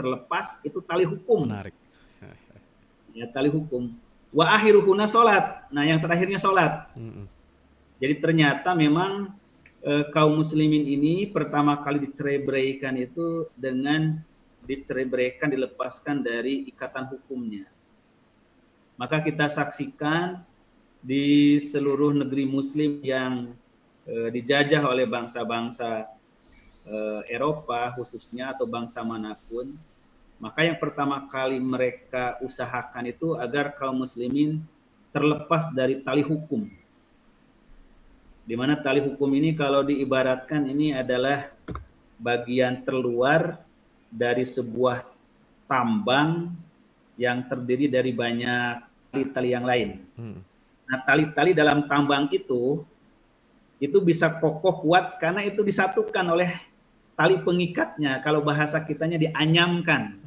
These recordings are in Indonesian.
terlepas itu tali hukum. Menarik. Ya, tali hukum. Wa akhiruhuna sholat. Nah, yang terakhirnya sholat. Jadi ternyata memang kaum muslimin ini pertama kali dicerai-beraikan itu dengan dicerai-beraikan, dilepaskan dari ikatan hukumnya. Maka kita saksikan di seluruh negeri muslim yang dijajah oleh bangsa-bangsa Eropa khususnya atau bangsa manapun, maka yang pertama kali mereka usahakan itu agar kaum muslimin terlepas dari tali hukum. Di mana tali hukum ini kalau diibaratkan ini adalah bagian terluar dari sebuah tambang yang terdiri dari banyak tali-tali yang lain. Nah, tali-tali dalam tambang itu bisa kokoh kuat karena itu disatukan oleh tali pengikatnya. Kalau bahasa kitanya dianyamkan.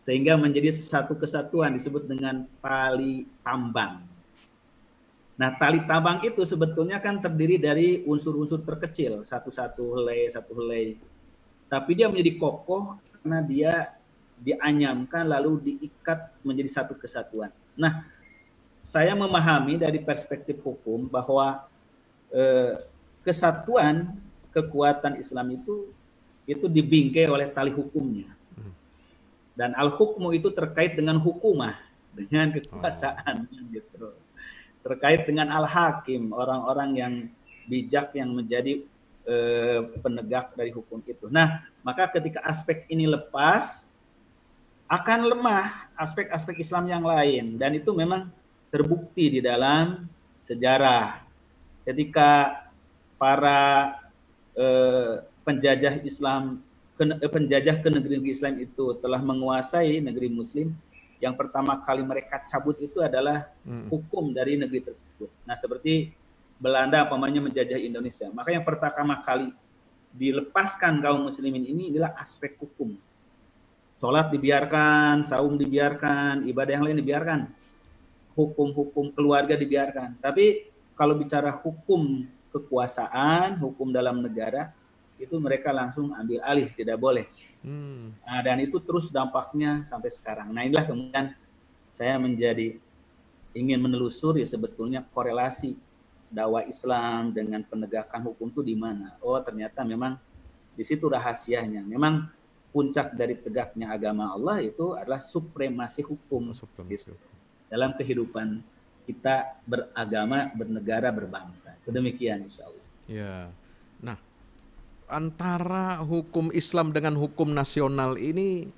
Sehingga menjadi satu kesatuan disebut dengan tali tambang. Nah, tali tambang itu sebetulnya kan terdiri dari unsur-unsur terkecil, satu-satu helai, satu helai. Tapi dia menjadi kokoh karena dia dianyamkan lalu diikat menjadi satu kesatuan. Nah, saya memahami dari perspektif hukum bahwa kesatuan kekuatan Islam itu dibingkai oleh tali hukumnya. Dan al-hukmu itu terkait dengan hukumah, dengan kekuasaan gitu. Terkait dengan al-hakim, orang-orang yang bijak yang menjadi penegak dari hukum itu. Nah, maka ketika aspek ini lepas, akan lemah aspek-aspek Islam yang lain. Dan itu memang terbukti di dalam sejarah. Ketika para penjajah Islam, penjajah ke negeri Islam itu telah menguasai negeri Muslim, yang pertama kali mereka cabut itu adalah hukum dari negeri tersebut. Nah, seperti Belanda pamannya menjajah Indonesia, maka yang pertama kali dilepaskan kaum muslimin ini adalah aspek hukum. Sholat dibiarkan, saum dibiarkan, ibadah yang lain dibiarkan, hukum-hukum keluarga dibiarkan. Tapi kalau bicara hukum kekuasaan, hukum dalam negara, itu mereka langsung ambil alih, tidak boleh. Nah, dan itu terus dampaknya sampai sekarang. Nah, inilah kemudian saya menjadi ingin menelusuri sebetulnya korelasi dakwah Islam dengan penegakan hukum itu di mana. Oh, ternyata memang di situ rahasianya. Memang puncak dari tegaknya agama Allah itu adalah supremasi hukum. Gitu. Dalam kehidupan kita beragama, bernegara, berbangsa. Demikian insya Allah. Ya. Nah, antara hukum Islam dengan hukum nasional ini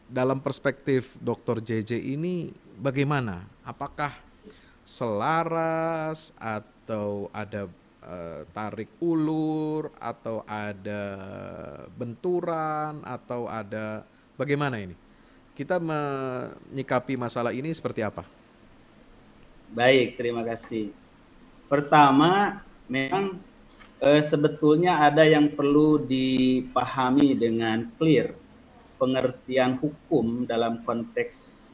dalam perspektif Dr. JJ ini bagaimana? Apakah selaras atau ada tarik ulur atau ada benturan atau ada bagaimana ini? Kita menyikapi masalah ini seperti apa? Baik, terima kasih. Pertama, memang sebetulnya ada yang perlu dipahami dengan clear. Pengertian hukum dalam konteks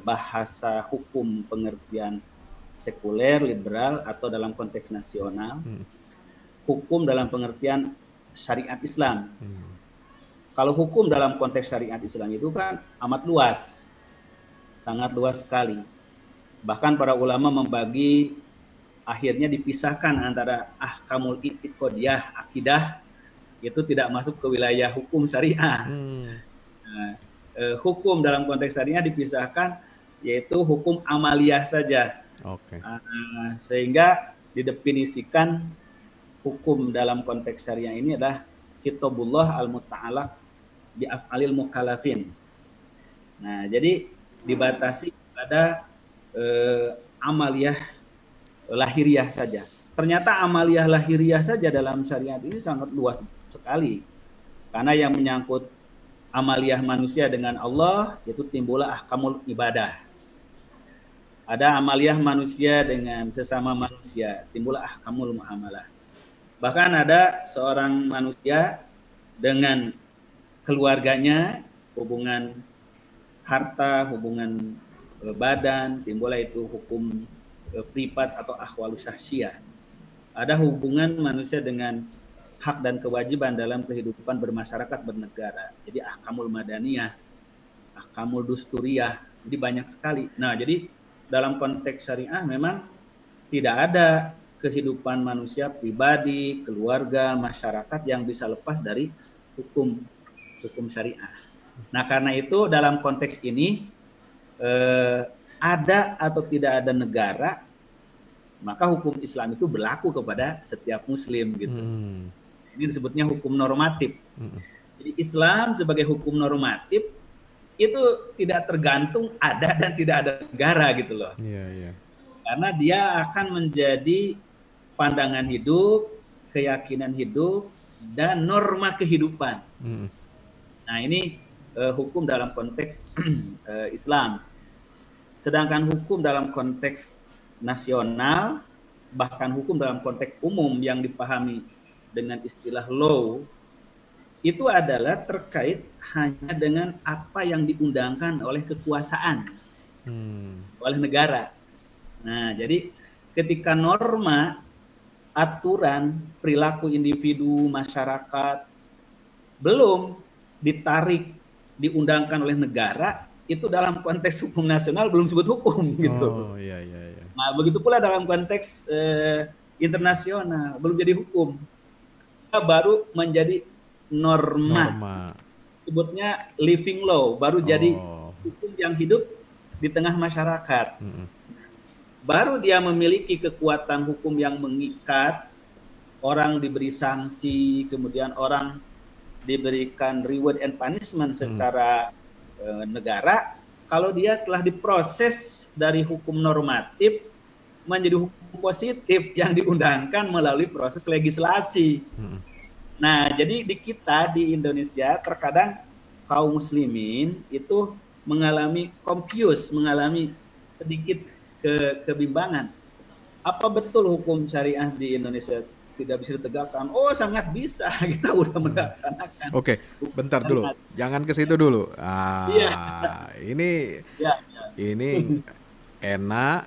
bahasa hukum, pengertian sekuler, liberal, atau dalam konteks nasional. Hukum dalam pengertian syariat Islam. Kalau hukum dalam konteks syariat Islam itu kan amat luas. Sangat luas sekali. Bahkan para ulama membagi, akhirnya dipisahkan antara ahkamul i'tiqadiyah, akidah, itu tidak masuk ke wilayah hukum syariah. Nah, hukum dalam konteks syariah dipisahkan, yaitu hukum amaliyah saja. Sehingga didefinisikan hukum dalam konteks syariah ini adalah kitabullah al-muta'alaq bi af'alil mukallafin. Nah, jadi dibatasi pada amaliyah lahiriah saja. Ternyata amaliyah lahiriah saja dalam syariat ini sangat luas sekali. Karena yang menyangkut amaliyah manusia dengan Allah, itu timbullah ahkamul ibadah. Ada amaliyah manusia dengan sesama manusia, timbullah ahkamul muamalah. Bahkan ada seorang manusia dengan keluarganya, hubungan harta, hubungan badan, timbullah itu hukum privat atau ahwalu syahsiyah. Ada hubungan manusia dengan hak dan kewajiban dalam kehidupan bermasyarakat bernegara. Jadi ahkamul madaniyah, ahkamul dusturiyah, jadi banyak sekali. Nah, jadi dalam konteks syariah memang tidak ada kehidupan manusia pribadi, keluarga, masyarakat yang bisa lepas dari hukum syariah. Nah, karena itu dalam konteks ini ada atau tidak ada negara, maka hukum Islam itu berlaku kepada setiap muslim gitu. Ini disebutnya hukum normatif. Jadi Islam sebagai hukum normatif itu tidak tergantung ada dan tidak ada negara gitu loh. Karena dia akan menjadi pandangan hidup, keyakinan hidup, dan norma kehidupan. Nah, ini hukum dalam konteks Islam. Sedangkan hukum dalam konteks nasional, bahkan hukum dalam konteks umum yang dipahami dengan istilah law, itu adalah terkait hanya dengan apa yang diundangkan oleh kekuasaan, oleh negara. Nah, jadi ketika norma, aturan, perilaku individu, masyarakat belum ditarik, diundangkan oleh negara, itu dalam konteks hukum nasional belum disebut hukum gitu. Nah, begitu pula dalam konteks internasional belum jadi hukum, baru menjadi norma. Sebutnya living law, baru jadi hukum yang hidup di tengah masyarakat. Baru dia memiliki kekuatan hukum yang mengikat, orang diberi sanksi, kemudian orang diberikan reward and punishment secara negara, kalau dia telah diproses dari hukum normatif menjadi hukum positif yang diundangkan melalui proses legislasi. Nah, jadi di kita di Indonesia terkadang kaum muslimin itu mengalami mengalami sedikit kebimbangan. Apa betul hukum syariah di Indonesia tidak bisa ditegakkan? Oh, sangat bisa. Kita udah melaksanakan. Oke, bentar dulu. Jangan ke situ dulu. Ini enak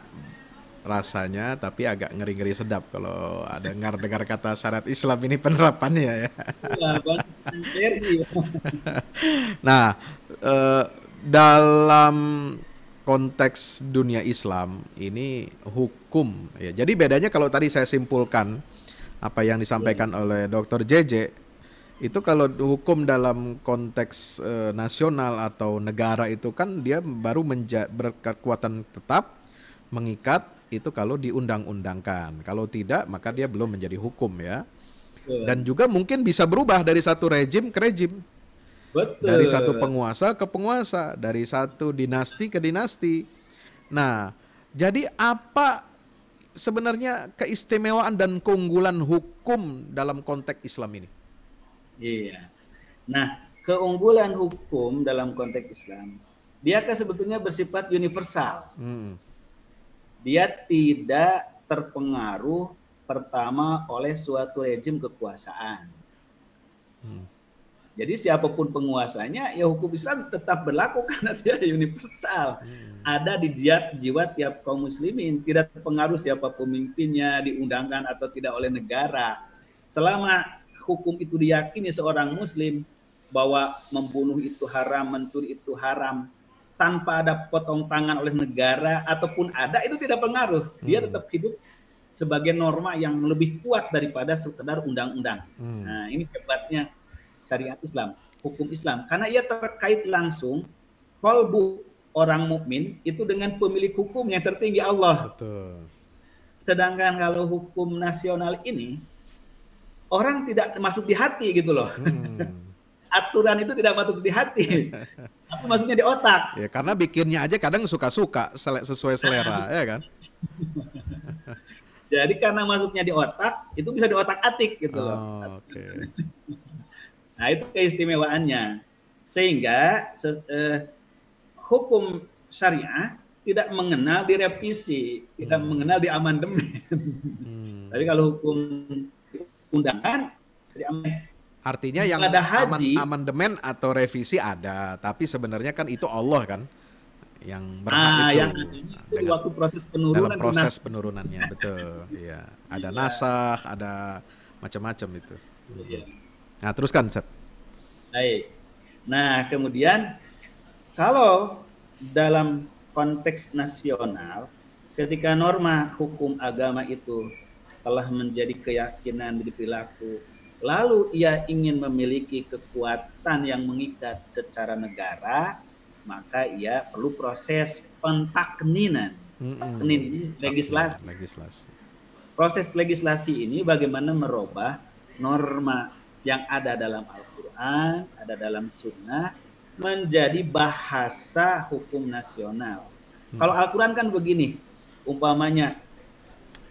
rasanya, tapi agak ngeri-ngeri sedap kalau ada dengar kata syariat Islam ini penerapannya ya. Nah, dalam konteks dunia Islam ini hukum ya. Jadi bedanya kalau tadi saya simpulkan apa yang disampaikan oleh Dr. JJ, itu kalau hukum dalam konteks nasional atau negara itu kan dia baru berkekuatan tetap, mengikat itu kalau diundang-undangkan. Kalau tidak, maka dia belum menjadi hukum ya. Dan juga mungkin bisa berubah dari satu rejim ke rejim. Betul. Dari satu penguasa ke penguasa, dari satu dinasti ke dinasti. Nah, jadi apa sebenarnya keistimewaan dan keunggulan hukum dalam konteks Islam ini? Iya. Nah, keunggulan hukum dalam konteks Islam, dia kan sebetulnya bersifat universal. Dia tidak terpengaruh pertama oleh suatu rejim kekuasaan. Jadi siapapun penguasanya, ya hukum Islam tetap berlaku karena dia universal. Ada di jiwa tiap kaum muslimin, tidak terpengaruh siapa pemimpinnya, diundangkan atau tidak oleh negara. Selama hukum itu diyakini seorang muslim bahwa membunuh itu haram, mencuri itu haram, tanpa ada potong tangan oleh negara ataupun ada, itu tidak pengaruh. Dia tetap hidup sebagai norma yang lebih kuat daripada sekedar undang-undang. Nah, ini hebatnya syariat Islam, hukum Islam, karena ia terkait langsung qalbu orang mukmin itu dengan pemilik hukum yang tertinggi Allah. Betul. Sedangkan kalau hukum nasional ini orang tidak masuk di hati gitu loh. Aturan itu tidak masuk di hati, tapi masuknya di otak. Ya, karena bikinnya aja kadang suka-suka sesuai selera, ya kan? Jadi karena masuknya di otak, itu bisa di otak-atik gitu loh. Nah, itu keistimewaannya. Sehingga hukum syariah tidak mengenal direvisi, tidak mengenal di amandemen. Tapi kalau hukum undangan, artinya yang amandemen atau revisi ada, tapi sebenarnya kan itu Allah kan yang berhak itu waktu proses penurunan. Dalam proses penurunannya, betul. Iya, ada nasakh, ada macam-macam itu. Iya. Nah, teruskan, Ustaz. Baik. Nah, kemudian kalau dalam konteks nasional, ketika norma hukum agama itu telah menjadi keyakinan di perilaku, lalu ia ingin memiliki kekuatan yang mengikat secara negara, maka ia perlu proses pentakninan. Taknin ini Taknin, legislasi. legislasi. Proses legislasi ini bagaimana merubah norma yang ada dalam Al-Quran, ada dalam Sunnah, menjadi bahasa hukum nasional. Kalau Al-Quran kan begini, umpamanya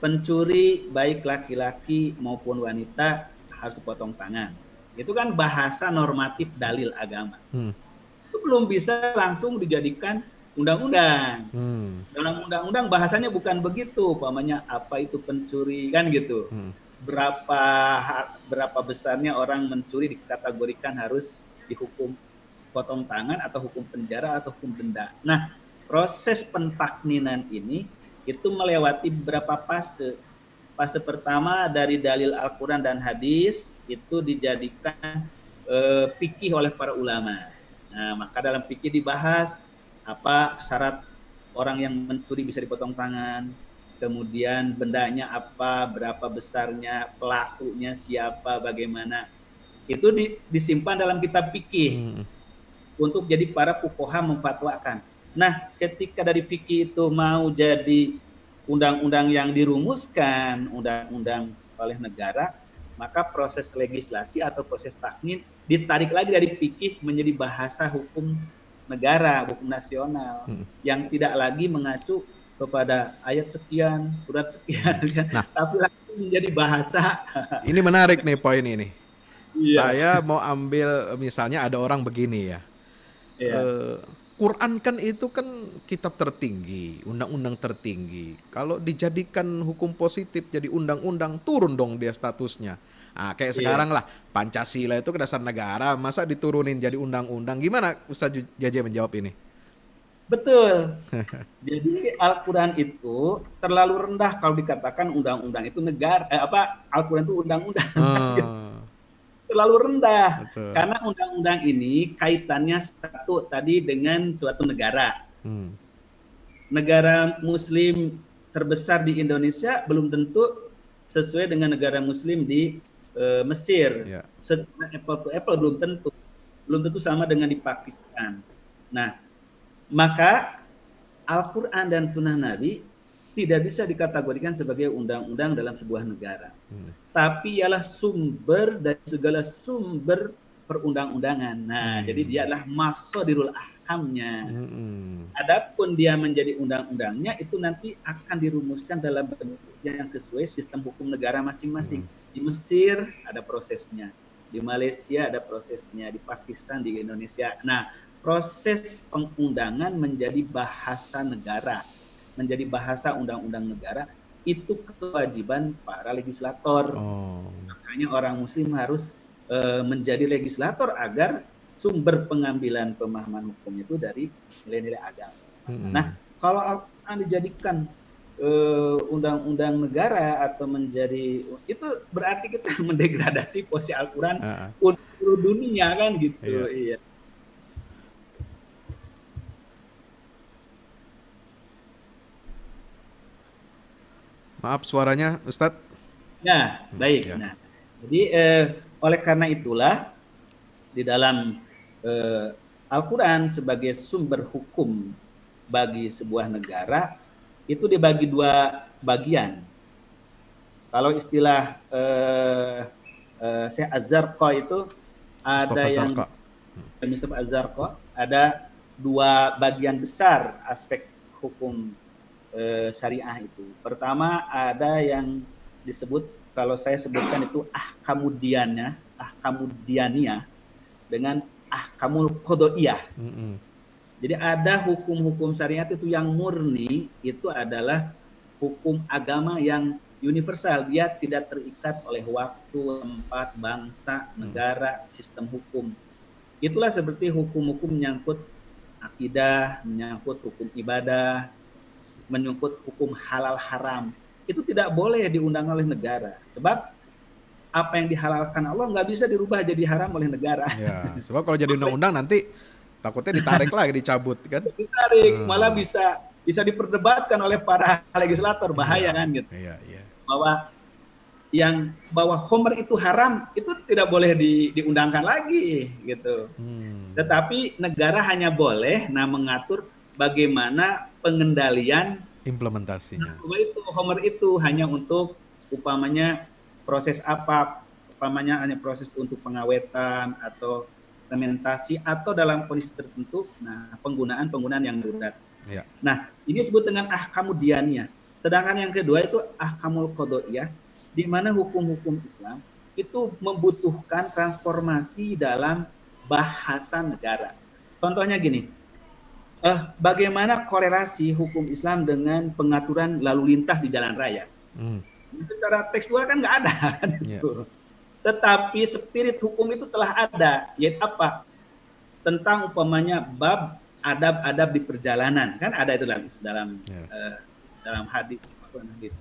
pencuri baik laki-laki maupun wanita harus dipotong tangan. Itu kan bahasa normatif dalil agama. Itu belum bisa langsung dijadikan undang-undang. Dalam undang-undang bahasanya bukan begitu, umpamanya apa itu pencuri kan gitu. Berapa besarnya orang mencuri dikategorikan harus dihukum potong tangan atau hukum penjara atau hukum denda. Nah, proses pentakninan ini itu melewati beberapa fase. Fase pertama dari dalil Al-Quran dan hadis itu dijadikan fikih oleh para ulama. Nah, maka dalam fikih dibahas apa syarat orang yang mencuri bisa dipotong tangan, kemudian bendanya apa, berapa besarnya, pelakunya siapa, bagaimana. Itu disimpan dalam kitab fikih untuk jadi para fuqaha memfatwakan. Nah, ketika dari fikih itu mau jadi undang-undang yang dirumuskan, undang-undang oleh negara, maka proses legislasi atau proses taknin ditarik lagi dari fikih menjadi bahasa hukum negara, hukum nasional, yang tidak lagi mengacu kepada ayat sekian, surat sekian, tapi langsung menjadi bahasa. Ini menarik nih poin ini. Iya. Saya mau ambil misalnya ada orang begini ya. Iya. Quran kan itu kan kitab tertinggi, undang-undang tertinggi. Kalau dijadikan hukum positif jadi undang-undang, turun dong dia statusnya. Nah, kayak sekarang lah, Pancasila itu dasar negara, masa diturunin jadi undang-undang? Gimana Ustaz Jaja menjawab ini? Betul. Jadi Al-Quran itu terlalu rendah kalau dikatakan undang-undang itu negara, Al-Quran itu undang-undang. Terlalu rendah. Betul. Karena undang-undang ini kaitannya satu tadi dengan suatu negara. Negara Muslim terbesar di Indonesia belum tentu sesuai dengan negara Muslim di Mesir. Apple to apple belum tentu sama dengan di Pakistan. Nah, maka Al-Quran dan Sunnah Nabi tidak bisa dikategorikan sebagai undang-undang dalam sebuah negara. Tapi ialah sumber dari segala sumber perundang-undangan. Nah, jadi dia adalah mashadirul ahkamnya. Adapun dia menjadi undang-undangnya itu nanti akan dirumuskan dalam bentuk yang sesuai sistem hukum negara masing-masing. Di Mesir ada prosesnya, di Malaysia ada prosesnya, di Pakistan, di Indonesia. Nah, proses pengundangan menjadi bahasa negara, menjadi bahasa undang-undang negara, itu kewajiban para legislator. Makanya orang Muslim harus menjadi legislator agar sumber pengambilan pemahaman hukum itu dari nilai-nilai agama. Nah, kalau Al-Quran dijadikan undang-undang negara atau menjadi, itu berarti kita mendegradasi posisi Al-Quran untuk dunia kan gitu. Iya. Maaf suaranya, Ustadz. Ya, baik. Nah, jadi oleh karena itulah di dalam Al-Quran sebagai sumber hukum bagi sebuah negara itu dibagi dua bagian. Kalau istilah Syekh Az-Zarqa itu ada yang Mustafa Az-Zarqa, ada dua bagian besar aspek hukum syariah itu. Pertama ada yang disebut, kalau saya sebutkan itu ahkamudianiyah dengan ahkamul qada'iyah. Jadi ada hukum-hukum syariat itu yang murni, itu adalah hukum agama yang universal, dia tidak terikat oleh waktu, tempat, bangsa, negara, sistem hukum. Itulah seperti hukum-hukum menyangkut akidah, menyangkut hukum ibadah, menyangkut hukum halal haram. Itu tidak boleh diundang oleh negara. Sebab apa yang dihalalkan Allah nggak bisa dirubah jadi haram oleh negara. Ya, sebab kalau jadi undang-undang nanti takutnya ditarik lagi, dicabut kan? Ditarik, malah bisa diperdebatkan oleh para legislator, bahaya Iya, kan gitu. iya, iya. Bahwa khamr itu haram itu tidak boleh diundangkan lagi gitu. Tetapi negara hanya boleh mengatur bagaimana pengendalian Implementasinya. Khamr itu hanya untuk upamanya proses hanya proses untuk pengawetan atau fermentasi atau dalam kondisi tertentu, penggunaan yang darurat. Ya. Nah, ini disebut dengan ahkamud diyaniyah. Sedangkan yang kedua itu ahkamul qada'iyah, di mana hukum-hukum Islam itu membutuhkan transformasi dalam bahasa negara. Contohnya gini, bagaimana korelasi hukum Islam dengan pengaturan lalu lintas di jalan raya? Secara tekstual kan nggak ada. Gitu. Tetapi spirit hukum itu telah ada, yaitu apa? Tentang umpamanya bab adab-adab di perjalanan, kan ada itu dalam hadis.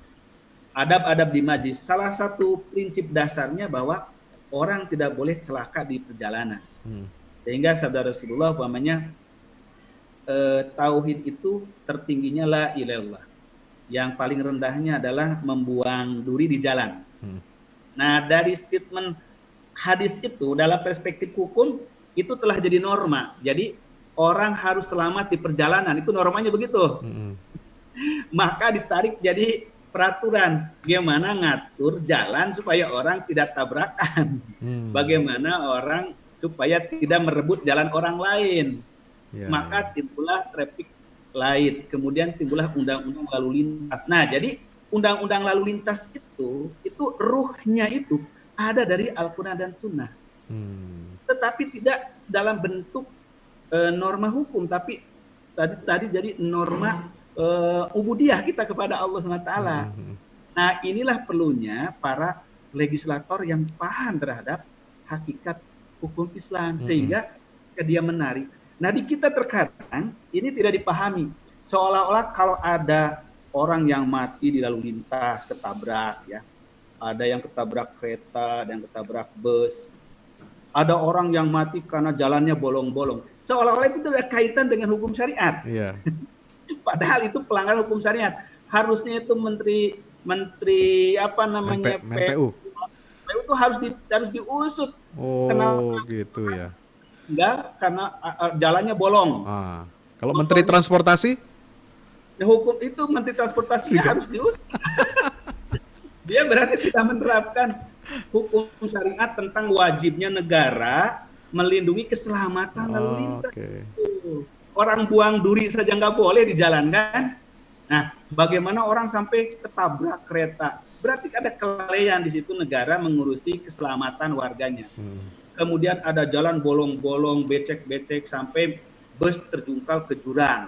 Adab-adab di majlis. Salah satu prinsip dasarnya bahwa orang tidak boleh celaka di perjalanan. Sehingga sabda Rasulullah umpamanya tauhid itu tertingginya la ilaha illallah. Yang paling rendahnya adalah membuang duri di jalan. Nah, dari statement hadis itu dalam perspektif hukum itu telah jadi norma. Jadi orang harus selamat di perjalanan, itu normanya begitu. Maka ditarik jadi peraturan, bagaimana ngatur jalan supaya orang tidak tabrakan. Bagaimana orang supaya tidak merebut jalan orang lain. Maka timbullah traffic light, kemudian timbullah undang-undang lalu lintas. Nah, jadi undang-undang lalu lintas itu ruhnya itu ada dari Al-Quran dan Sunnah. Tetapi tidak dalam bentuk norma hukum, tapi tadi jadi norma ubudiyah kita kepada Allah SWT. Nah, inilah perlunya para legislator yang paham terhadap hakikat hukum Islam, sehingga dia menarik. Nah, di kita terkadang ini tidak dipahami, seolah-olah kalau ada orang yang mati di lalu lintas, ketabrak, ya, ada yang ketabrak kereta, ada yang ketabrak bus, ada orang yang mati karena jalannya bolong-bolong, seolah-olah itu tidak kaitan dengan hukum syariat. Padahal itu pelanggaran hukum syariat. Harusnya itu menteri MPU itu harus diusut. Kenapa? Gitu ya. Enggak, karena jalannya bolong. Kalau menteri transportasi? Hukum itu menteri transportasinya harus diusut. Dia berarti tidak menerapkan hukum syariat tentang wajibnya negara melindungi keselamatan lalu lintas. Orang buang duri saja nggak boleh dijalankan. Nah, bagaimana orang sampai ketabrak kereta? Berarti ada kelalaian di situ, negara mengurusi keselamatan warganya. Kemudian ada jalan bolong-bolong, becek-becek, sampai bus terjungkal ke jurang.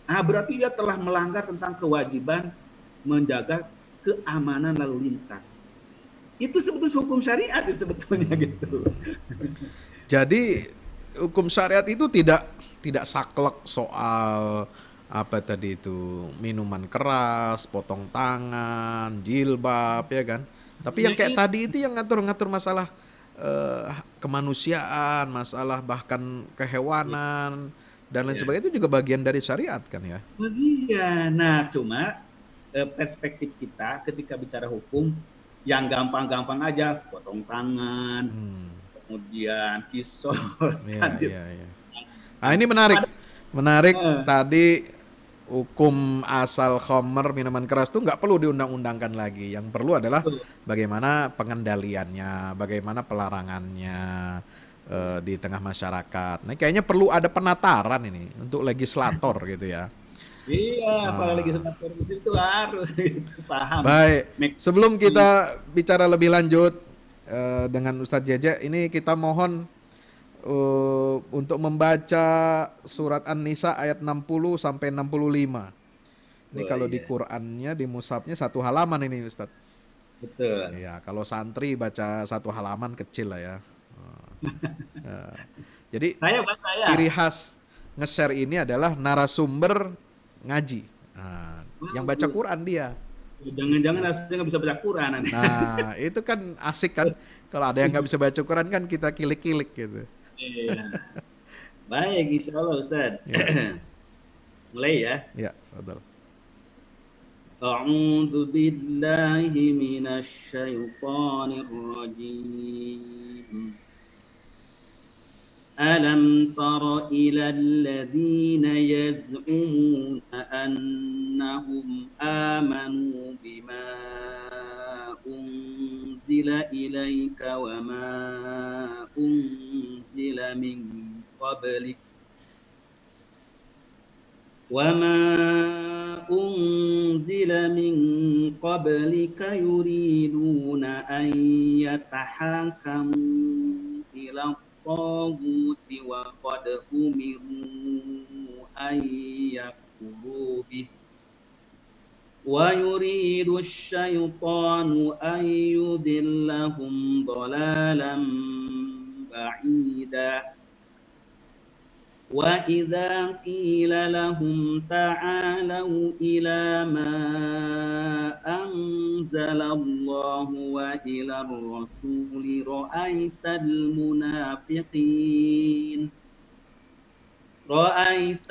Nah, berarti dia telah melanggar tentang kewajiban menjaga keamanan lalu lintas. Itu sebetulnya hukum syariat sebetulnya gitu. Jadi hukum syariat itu tidak saklek soal apa tadi itu, minuman keras, potong tangan, jilbab, ya kan? Tapi yang kayak tadi itu yang ngatur-ngatur masalah kemanusiaan, masalah bahkan kehewanan dan lain sebagainya, itu juga bagian dari syariat kan ya? Bagian. Nah, cuma perspektif kita ketika bicara hukum yang gampang-gampang aja, potong tangan, kemudian kisos. Nah, ini menarik tadi. Hukum asal khamr, minuman keras itu nggak perlu diundang-undangkan lagi. Yang perlu adalah bagaimana pengendaliannya, bagaimana pelarangannya di tengah masyarakat. Nah, kayaknya perlu ada penataran ini untuk legislator gitu ya. Iya, para legislator itu harus paham. Baik, sebelum kita bicara lebih lanjut dengan Ustadz Jeje, ini kita mohon untuk membaca surat An-Nisa ayat 60 sampai 65. Ini kalau di Qur'annya, di mushafnya satu halaman ini, Ustadz. Betul. Ya, kalau santri baca satu halaman kecil lah ya. Jadi ciri khas nge-share ini adalah narasumber ngaji. Yang baca Quran dia. Jangan-jangan aslinya nggak bisa baca Quran nanti. Nah, itu kan asik kan. Kalau ada yang nggak bisa baca Quran kan kita kilik-kilik gitu. Iya. Baik, insya Allah Ustaz. Ya, Mulai ya. ya, saudara. A'udzu billahi minasy syaithanir rajim. ألم تر إلى الذين يزعمون أنهم آمنوا بما أنزل إليك وما أنزل من قبلك يريدون أن يتحاكموا إلى الطاغوت وقد أمروا أن يكفروا به ويريد الشيطان أن يضلهم ضلالا بعيدا وإذا قيل لهم تعالوا إلى ما أنزل الله وإلى الرسول رأيت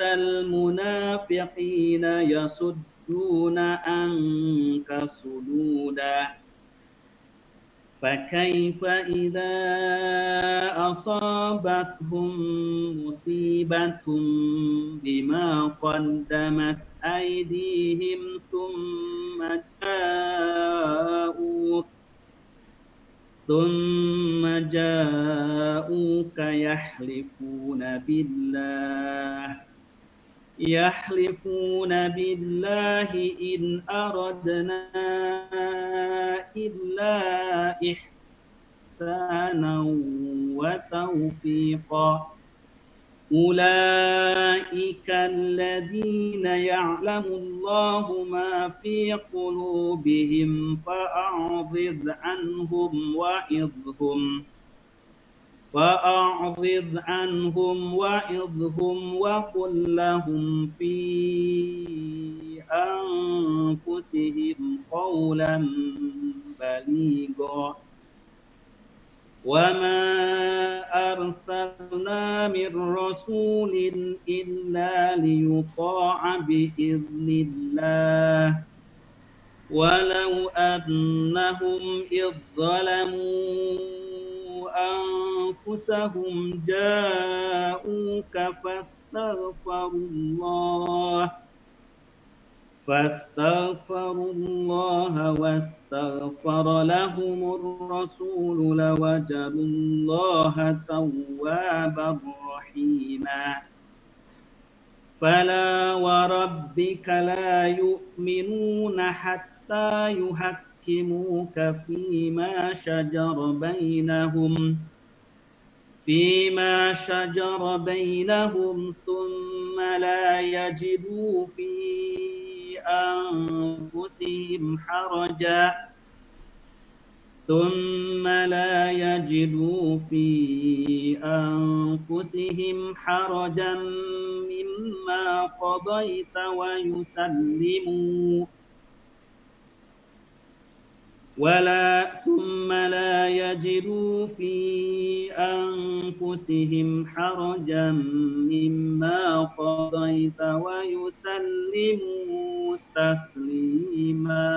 المنافقين يصدون عنك صدودا فكيف إذا أصابتهم مصيبة بما قدمت أيديهم ثم جاءوك يحلفون بالله إن أردنا إلا إحسانا وتوفيقا أولئك الذين يعلم الله ما في قلوبهم فأعرض عنهم وعظهم وقل لهم في أنفسهم قولا بليغا وما أرسلنا من رسول إلا ليطاع بإذن الله ولو أنهم إذ ظلموا أنفسهم جاءوك فاستغفروا الله واستغفر لهم الرسول لوجدوا الله توابا رحيما فلا وربك لا يؤمنون حتى يحكموك فيما شجر بينهم ثم لا يجدوا في أنفسهم حرجا مما قضيت ويسلموا ثم لا يجدوا في أنفسهم حرجا مما قضيت ويسلموا تسليما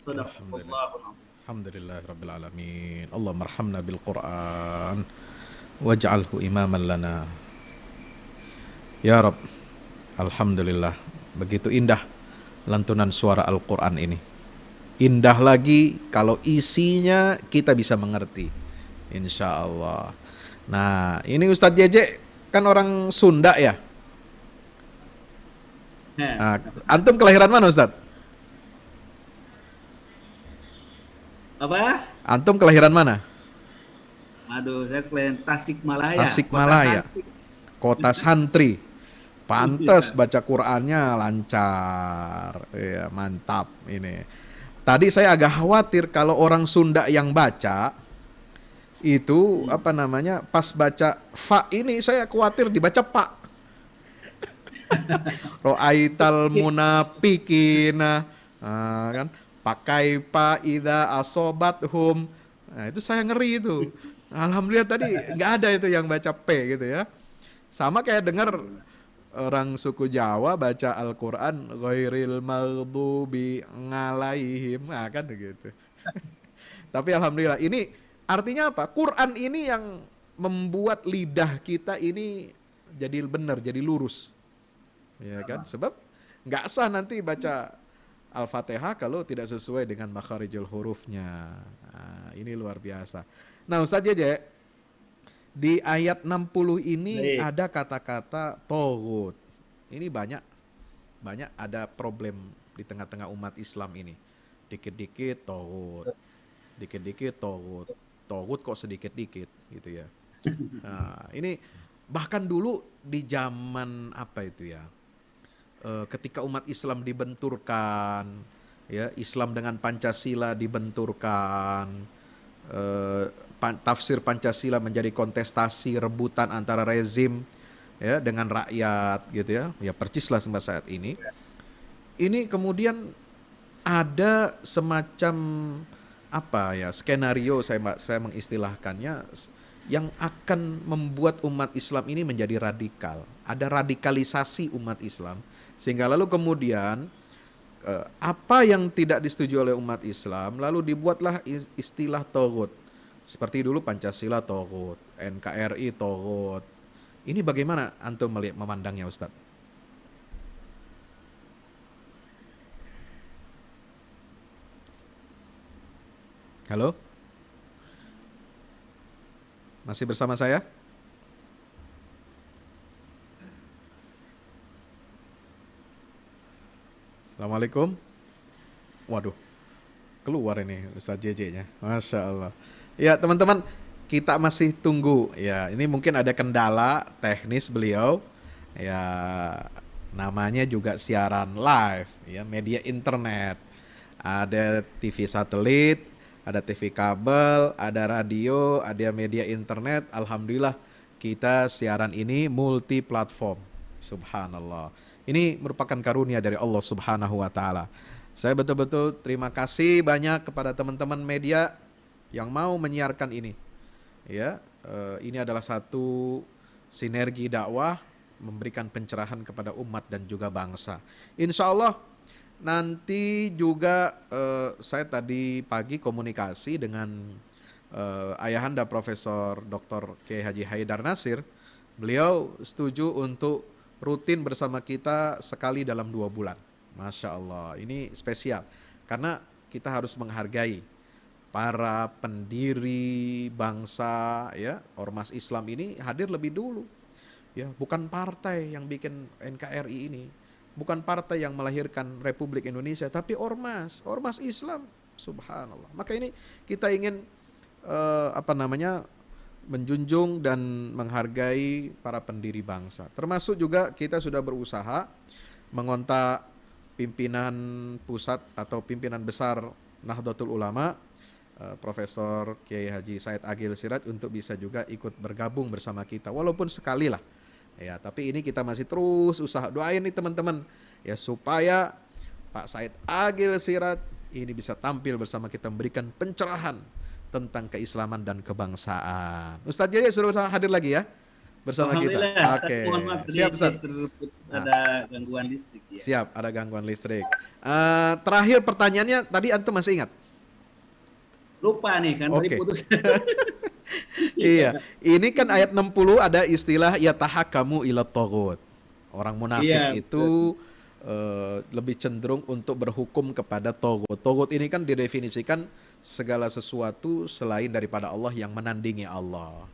صدق الله العظيم. Alhamdulillah Rabbil Alamin. Allahumma arhamna bil Quran waj'alhu imaman lana. Ya Rabb, Alhamdulillah, begitu indah lantunan suara Al-Quran ini. Indah lagi kalau isinya kita bisa mengerti, insya Allah. Nah, ini Ustadz Jeje kan orang Sunda ya. Nah, antum kelahiran mana Ustadz? Apa? Antum kelahiran mana? Aduh, saya kelahiran Tasikmalaya. Tasikmalaya. Kota santri. Pantes baca Qur'annya lancar. Ya, mantap ini. Tadi saya agak khawatir kalau orang Sunda yang baca itu pas baca fa ini saya khawatir dibaca pak. Ro'aital munafikina. Kan pakai pa ida asobat hum. Nah, itu saya ngeri itu. Alhamdulillah tadi nggak ada itu yang baca P gitu ya. Sama kayak dengar orang suku Jawa baca Al-Quran ghairil maghdubi ngalaihim, nah kan begitu. Tapi alhamdulillah ini artinya apa? Quran ini yang membuat lidah kita ini jadi benar, jadi lurus. Ya kan? Sebab nggak sah nanti baca Al-Fatihah kalau tidak sesuai dengan makharijul hurufnya. Nah, ini luar biasa. Nah, Ustaz Jeje, di ayat 60 ini Baik. ada kata-kata togut. Ini banyak ada problem di tengah-tengah umat Islam ini. Dikit-dikit togut, dikit-dikit togut, togut kok sedikit-dikit gitu ya. Nah, ini bahkan dulu di zaman apa itu ya? Ketika umat Islam dibenturkan, ya Islam dengan Pancasila dibenturkan, tafsir Pancasila menjadi kontestasi rebutan antara rezim ya dengan rakyat gitu ya percislah sampai saat ini. Ini kemudian ada semacam apa ya skenario saya mengistilahkannya yang akan membuat umat Islam ini menjadi radikal. Ada radikalisasi umat Islam sehingga lalu kemudian apa yang tidak disetujui oleh umat Islam lalu dibuatlah istilah togut. Seperti dulu Pancasila togut, NKRI togut. Ini bagaimana antum memandangnya, Ustadz? Halo? Masih bersama saya? Assalamualaikum. Waduh, keluar ini Ustadz JJ-nya. Masya Allah. Ya teman-teman, kita masih tunggu. Ya, ini mungkin ada kendala teknis beliau. Ya, namanya juga siaran live, ya media internet. Ada TV satelit, ada TV kabel, ada radio, ada media internet. Alhamdulillah kita siaran ini multi platform. Subhanallah. Ini merupakan karunia dari Allah Subhanahu wa taala. Saya betul-betul terima kasih banyak kepada teman-teman media yang mau menyiarkan ini. Ya, ini adalah satu sinergi dakwah memberikan pencerahan kepada umat dan juga bangsa. Insya Allah nanti juga saya tadi pagi komunikasi dengan ayahanda Profesor Dr. Kiai Haji Haidar Nasir. Beliau setuju untuk rutin bersama kita sekali dalam 2 bulan. Masya Allah, ini spesial karena kita harus menghargai para pendiri bangsa ya ormas Islam ini hadir lebih dulu. Ya, bukan partai yang bikin NKRI ini, bukan partai yang melahirkan Republik Indonesia, tapi ormas Islam. Subhanallah. Maka ini kita ingin menjunjung dan menghargai para pendiri bangsa. Termasuk juga kita sudah berusaha mengontak pimpinan pusat atau pimpinan besar Nahdlatul Ulama, Profesor Kiai Haji Said Agil Siraj untuk bisa juga ikut bergabung bersama kita, walaupun sekali lah. Ya, tapi ini kita masih terus usaha. Doain nih teman-teman ya supaya Pak Said Agil Siraj ini bisa tampil bersama kita memberikan pencerahan tentang keislaman dan kebangsaan. Ustadz Jaya suruh hadir lagi ya bersama kita. Oke. Siap Ustadz. Ada gangguan listrik ya. Siap, ada gangguan listrik. Terakhir pertanyaannya tadi antum masih ingat? Lupa nih kan tadi putus. Iya, ini kan ayat 60 ada istilah yatahakamu ila taghut. Orang munafik itu lebih cenderung untuk berhukum kepada taghut. Taghut ini kan didefinisikan segala sesuatu selain daripada Allah yang menandingi Allah.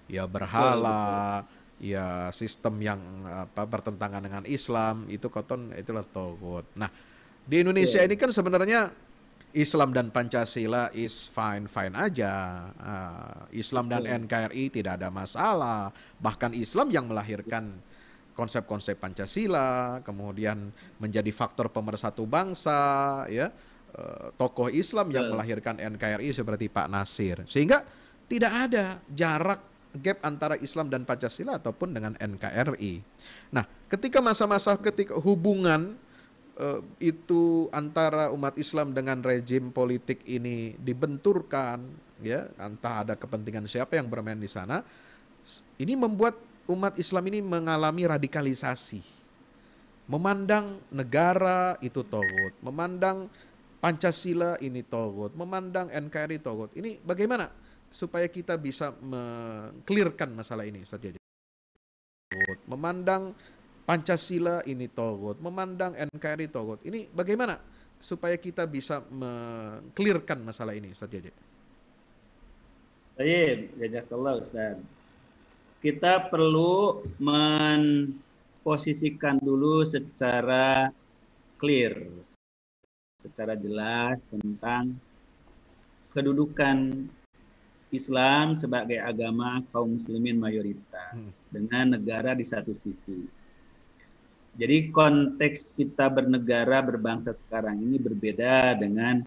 Ya berhala, ya sistem yang bertentangan dengan Islam, itu itulah taghut. Nah, di Indonesia ini kan sebenarnya Islam dan Pancasila is fine aja. Islam dan NKRI tidak ada masalah. Bahkan Islam yang melahirkan konsep-konsep Pancasila, kemudian menjadi faktor pemersatu bangsa, ya. Tokoh Islam yang melahirkan NKRI seperti Pak Nasir. Sehingga tidak ada jarak gap antara Islam dan Pancasila ataupun dengan NKRI. Nah, ketika masa-masa hubungan itu antara umat Islam dengan rejim politik ini dibenturkan, ya, entah ada kepentingan siapa yang bermain di sana, ini membuat umat Islam ini mengalami radikalisasi, memandang negara itu togut, memandang Pancasila ini togut, memandang NKRI togut. Ini bagaimana supaya kita bisa mengklirkan masalah ini, Ustaz Jaja? Memandang Pancasila ini togut, memandang NKRI togut. Ini bagaimana supaya kita bisa mengklirkan masalah ini, Ustaz Jaja? Baik, jazakallah Ustaz. Kita perlu memposisikan dulu secara clear, secara jelas tentang kedudukan Islam sebagai agama kaum muslimin mayoritas dengan negara di satu sisi. Jadi konteks kita bernegara berbangsa sekarang ini berbeda dengan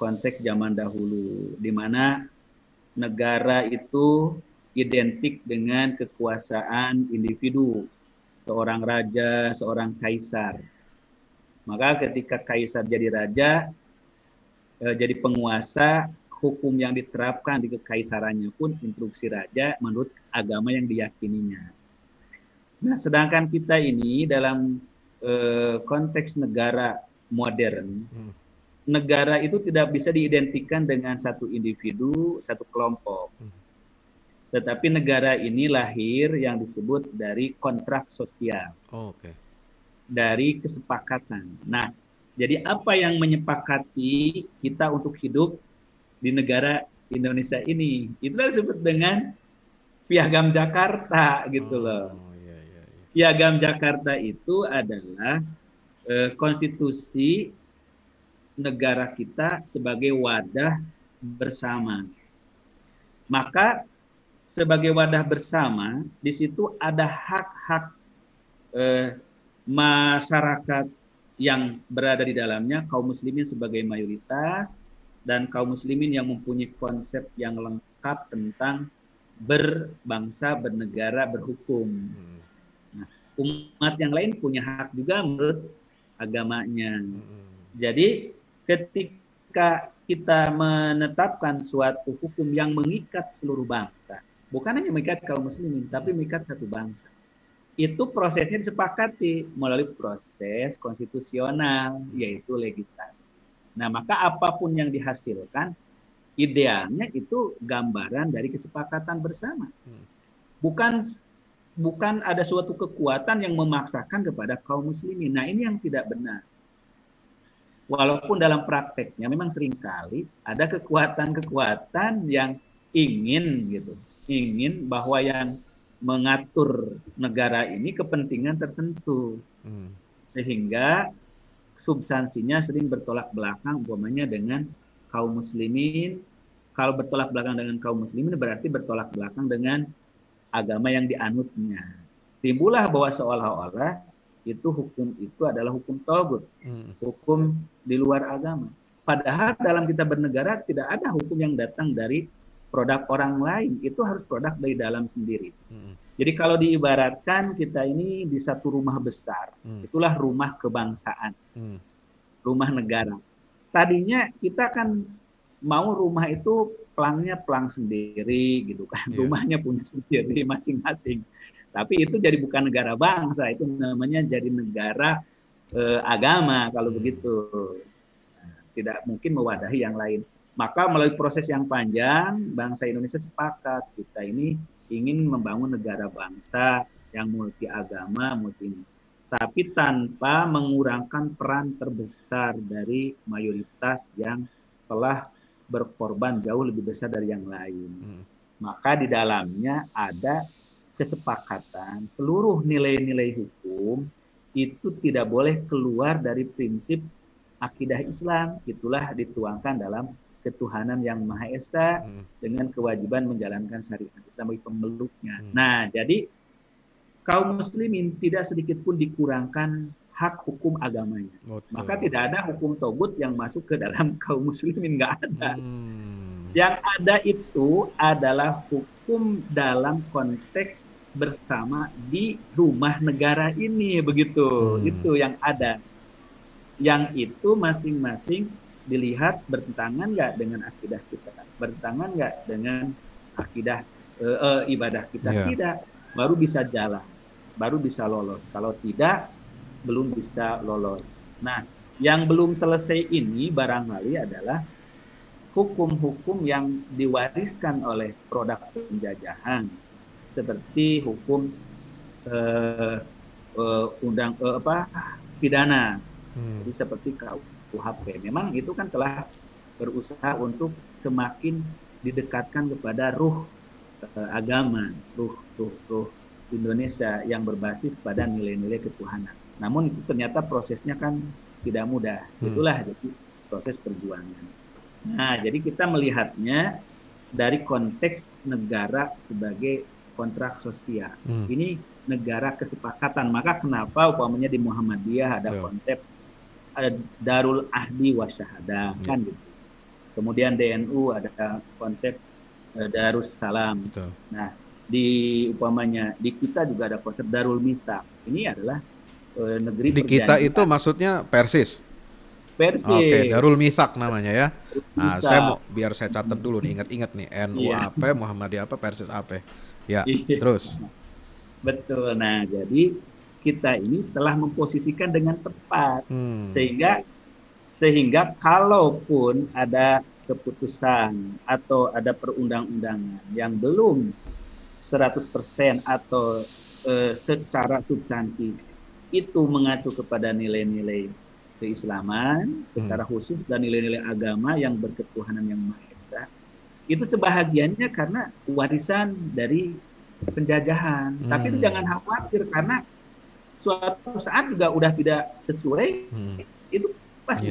konteks zaman dahulu, di mana negara itu identik dengan kekuasaan individu, seorang raja, seorang kaisar. Maka ketika kaisar jadi raja, jadi penguasa, hukum yang diterapkan di kekaisarannya pun instruksi raja menurut agama yang diyakininya. Nah, sedangkan kita ini dalam konteks negara modern, negara itu tidak bisa diidentikan dengan satu individu, satu kelompok. Tetapi negara ini lahir yang disebut dari kontrak sosial. Dari kesepakatan. Nah, jadi apa yang menyepakati kita untuk hidup di negara Indonesia ini? Itulah disebut dengan Piagam Jakarta gitu loh. Piagam Jakarta itu adalah konstitusi negara kita sebagai wadah bersama. Maka sebagai wadah bersama, di situ ada hak-hak masyarakat yang berada di dalamnya, kaum muslimin sebagai mayoritas, dan kaum muslimin yang mempunyai konsep yang lengkap tentang berbangsa, bernegara, berhukum. Nah, umat yang lain punya hak juga menurut agamanya. Jadi ketika kita menetapkan suatu hukum yang mengikat seluruh bangsa, bukan hanya mengikat kaum muslimin, tapi mengikat satu bangsa, itu prosesnya disepakati melalui proses konstitusional, yaitu legislasi. Nah, maka apapun yang dihasilkan, idealnya itu gambaran dari kesepakatan bersama. Bukan ada suatu kekuatan yang memaksakan kepada kaum muslimin. Nah, ini yang tidak benar. Walaupun dalam prakteknya memang seringkali ada kekuatan-kekuatan yang ingin bahwa yang mengatur negara ini kepentingan tertentu, sehingga substansinya sering bertolak belakang umpamanya dengan kaum muslimin. Kalau bertolak belakang dengan kaum muslimin berarti bertolak belakang dengan agama yang dianutnya. Timbullah bahwa seolah-olah itu hukum itu adalah hukum thaghut, hukum di luar agama. Padahal dalam kita bernegara tidak ada hukum yang datang dari produk orang lain, itu harus produk dari dalam sendiri. Jadi kalau diibaratkan kita ini di satu rumah besar, itulah rumah kebangsaan, rumah negara. Tadinya kita kan mau rumah itu pelangnya pelang sendiri gitu kan, rumahnya punya sendiri masing-masing. Tapi itu jadi bukan negara bangsa, itu namanya jadi negara agama kalau begitu. Tidak mungkin mewadahi yang lain. Maka melalui proses yang panjang, bangsa Indonesia sepakat kita ini ingin membangun negara bangsa yang multi agama, tapi tanpa mengurangkan peran terbesar dari mayoritas yang telah berkorban jauh lebih besar dari yang lain. Maka di dalamnya ada kesepakatan seluruh nilai-nilai hukum itu tidak boleh keluar dari prinsip akidah Islam. Itulah dituangkan dalam ketuhanan yang Maha Esa dengan kewajiban menjalankan syariat Islam bagi pemeluknya. Nah, jadi kaum muslimin tidak sedikit pun dikurangkan hak hukum agamanya. Maka tidak ada hukum thaghut yang masuk ke dalam kaum muslimin, nggak ada. Yang ada itu adalah hukum dalam konteks bersama di rumah negara ini, begitu. Itu yang ada. yang itu masing-masing dilihat bertentangan nggak dengan akidah kita, bertentangan nggak dengan akidah ibadah kita, tidak, baru bisa jalan, baru bisa lolos. Kalau tidak, belum bisa lolos. Nah, yang belum selesai ini barangkali adalah hukum-hukum yang diwariskan oleh produk penjajahan, seperti hukum pidana, jadi seperti KUHP. Memang itu kan telah berusaha untuk semakin didekatkan kepada ruh agama, ruh Indonesia yang berbasis pada nilai-nilai ketuhanan. Namun itu ternyata prosesnya kan tidak mudah. Itulah jadi proses perjuangan. Nah, jadi kita melihatnya dari konteks negara sebagai kontrak sosial. Ini negara kesepakatan. Maka kenapa umpamanya di Muhammadiyah ada konsep Darul Ahdi wa Syahadah, kan gitu. Kemudian DNU ada konsep Darus Salam. Nah, di kita juga ada konsep Darul Mitsaq. Ini adalah negeri di kita itu maksudnya Persis. Oke, Darul Mitsaq namanya ya. Nah, biar saya catat dulu nih, ingat-ingat nih, NU apa, Muhammadiyah apa, Persis apa. Ya, terus. Betul. Nah, jadi kita ini telah memposisikan dengan tepat, sehingga kalaupun ada keputusan atau ada perundang-undangan yang belum 100% atau secara substansi itu mengacu kepada nilai-nilai keislaman secara khusus dan nilai-nilai agama yang berketuhanan yang Maha Esa, itu sebahagiannya karena warisan dari penjajahan. Tapi itu jangan khawatir, karena suatu saat juga udah tidak sesuai, itu pasti